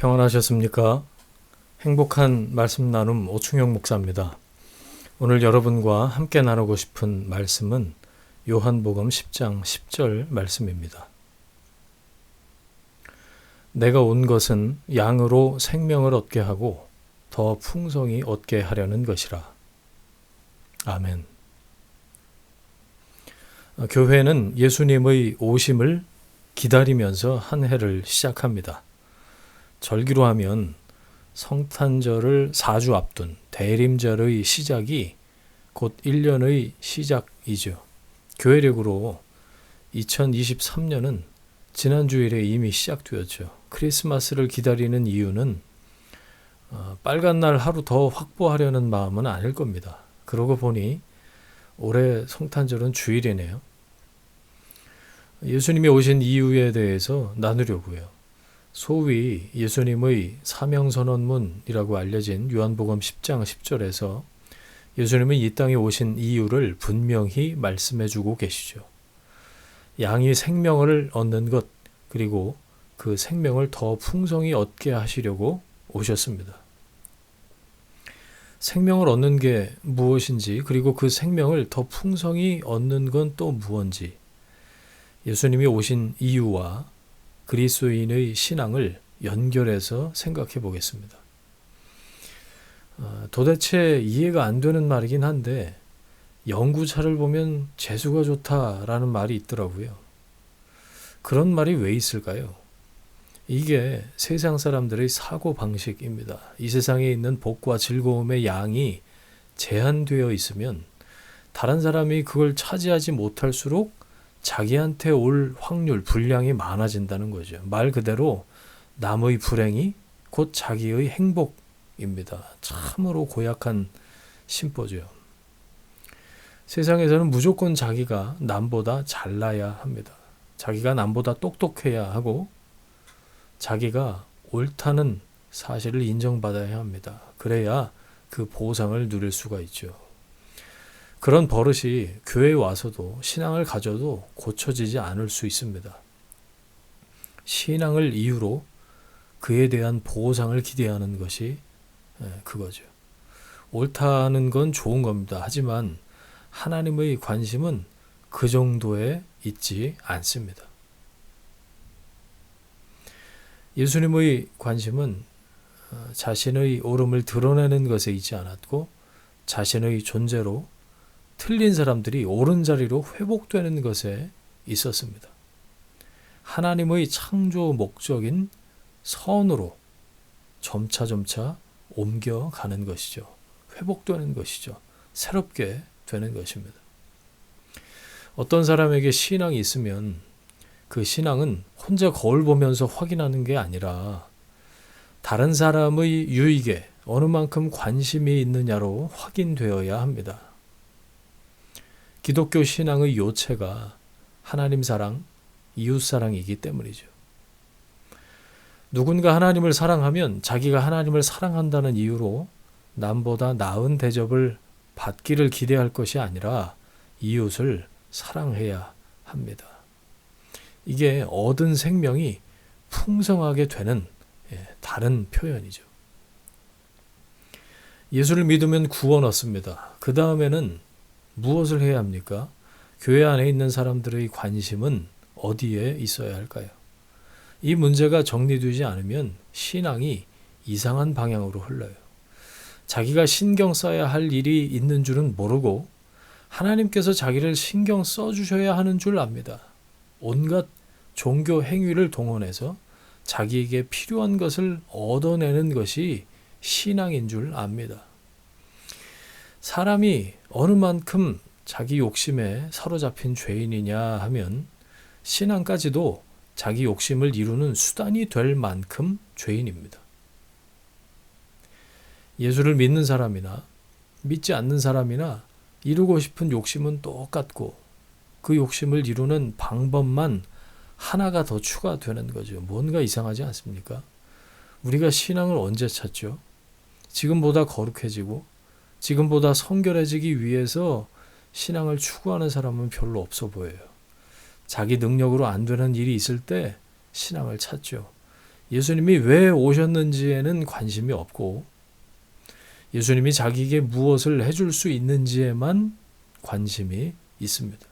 평안하셨습니까? 행복한 말씀 나눔 오충영 목사입니다. 오늘 여러분과 함께 나누고 싶은 말씀은 요한복음 10장 10절 말씀입니다. 내가 온 것은 양으로 생명을 얻게 하고 더 풍성히 얻게 하려는 것이라. 아멘. 교회는 예수님의 오심을 기다리면서 한 해를 시작합니다. 절기로 하면 성탄절을 4주 앞둔 대림절의 시작이 곧 1년의 시작이죠. 교회력으로 2023년은 지난 주일에 이미 시작되었죠. 크리스마스를 기다리는 이유는 빨간 날 하루 더 확보하려는 마음은 아닐 겁니다. 그러고 보니 올해 성탄절은 주일이네요. 예수님이 오신 이유에 대해서 나누려고요. 소위 예수님의 사명선언문이라고 알려진 요한복음 10장 10절에서 예수님은 이 땅에 오신 이유를 분명히 말씀해주고 계시죠. 양이 생명을 얻는 것, 그리고 그 생명을 더 풍성히 얻게 하시려고 오셨습니다. 생명을 얻는 게 무엇인지, 그리고 그 생명을 더 풍성히 얻는 건 또 무엇인지, 예수님이 오신 이유와 그리스도인의 신앙을 연결해서 생각해 보겠습니다. 도대체 이해가 안 되는 말이긴 한데 연구차를 보면 재수가 좋다라는 말이 있더라고요. 그런 말이 왜 있을까요? 이게 세상 사람들의 사고방식입니다. 이 세상에 있는 복과 즐거움의 양이 제한되어 있으면 다른 사람이 그걸 차지하지 못할수록 자기한테 올 확률, 분량이 많아진다는 거죠. 말 그대로 남의 불행이 곧 자기의 행복입니다. 참으로 고약한 심보죠. 세상에서는 무조건 자기가 남보다 잘나야 합니다. 자기가 남보다 똑똑해야 하고 자기가 옳다는 사실을 인정받아야 합니다. 그래야 그 보상을 누릴 수가 있죠. 그런 버릇이 교회에 와서도 신앙을 가져도 고쳐지지 않을 수 있습니다. 신앙을 이유로 그에 대한 보상을 기대하는 것이 그거죠. 옳다는 건 좋은 겁니다. 하지만 하나님의 관심은 그 정도에 있지 않습니다. 예수님의 관심은 자신의 옳음을 드러내는 것에 있지 않았고 자신의 존재로 틀린 사람들이 옳은 자리로 회복되는 것에 있었습니다. 하나님의 창조 목적인 선으로 점차 옮겨가는 것이죠. 회복되는 것이죠. 새롭게 되는 것입니다. 어떤 사람에게 신앙이 있으면 그 신앙은 혼자 거울 보면서 확인하는 게 아니라 다른 사람의 유익에 어느 만큼 관심이 있느냐로 확인되어야 합니다. 기독교 신앙의 요체가 하나님 사랑, 이웃 사랑이기 때문이죠. 누군가 하나님을 사랑하면 자기가 하나님을 사랑한다는 이유로 남보다 나은 대접을 받기를 기대할 것이 아니라 이웃을 사랑해야 합니다. 이게 얻은 생명이 풍성하게 되는 다른 표현이죠. 예수를 믿으면 구원 얻습니다. 그 다음에는 무엇을 해야 합니까? 교회 안에 있는 사람들의 관심은 어디에 있어야 할까요? 이 문제가 정리되지 않으면 신앙이 이상한 방향으로 흘러요. 자기가 신경 써야 할 일이 있는 줄은 모르고 하나님께서 자기를 신경 써주셔야 하는 줄 압니다. 온갖 종교 행위를 동원해서 자기에게 필요한 것을 얻어내는 것이 신앙인 줄 압니다. 사람이 어느 만큼 자기 욕심에 사로잡힌 죄인이냐 하면 신앙까지도 자기 욕심을 이루는 수단이 될 만큼 죄인입니다. 예수를 믿는 사람이나 믿지 않는 사람이나 이루고 싶은 욕심은 똑같고 그 욕심을 이루는 방법만 하나가 더 추가되는 거죠. 뭔가 이상하지 않습니까? 우리가 신앙을 언제 찾죠? 지금보다 거룩해지고 지금보다 성결해지기 위해서 신앙을 추구하는 사람은 별로 없어 보여요. 자기 능력으로 안 되는 일이 있을 때 신앙을 찾죠. 예수님이 왜 오셨는지에는 관심이 없고 예수님이 자기에게 무엇을 해줄 수 있는지에만 관심이 있습니다.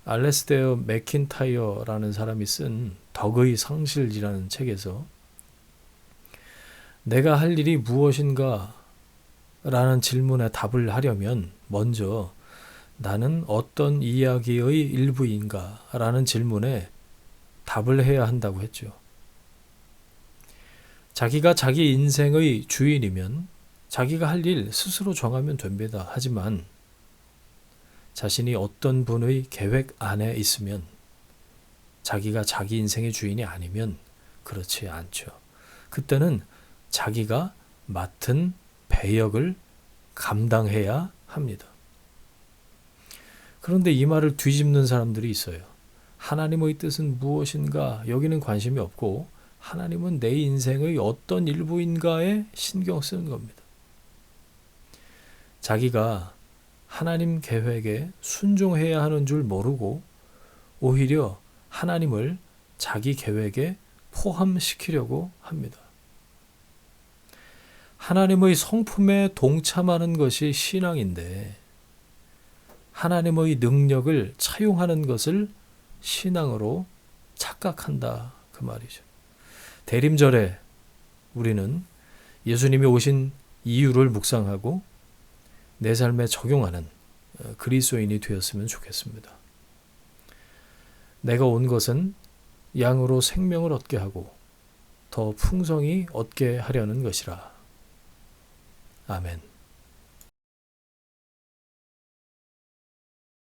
알레스테어 맥킨타이어라는 사람이 쓴 덕의 상실이라는 책에서 내가 할 일이 무엇인가 라는 질문에 답을 하려면 먼저 나는 어떤 이야기의 일부인가 라는 질문에 답을 해야 한다고 했죠. 자기가 자기 인생의 주인이면 자기가 할 일 스스로 정하면 됩니다. 하지만 자신이 어떤 분의 계획 안에 있으면 자기가 자기 인생의 주인이 아니면 그렇지 않죠. 그때는 자기가 맡은 배역을 감당해야 합니다. 그런데 이 말을 뒤집는 사람들이 있어요. 하나님의 뜻은 무엇인가 여기는 관심이 없고 하나님은 내 인생의 어떤 일부인가에 신경 쓰는 겁니다. 자기가 하나님 계획에 순종해야 하는 줄 모르고 오히려 하나님을 자기 계획에 포함시키려고 합니다. 하나님의 성품에 동참하는 것이 신앙인데 하나님의 능력을 차용하는 것을 신앙으로 착각한다 그 말이죠. 대림절에 우리는 예수님이 오신 이유를 묵상하고 내 삶에 적용하는 그리스도인이 되었으면 좋겠습니다. 내가 온 것은 양으로 생명을 얻게 하고 더 풍성히 얻게 하려는 것이라. 아멘.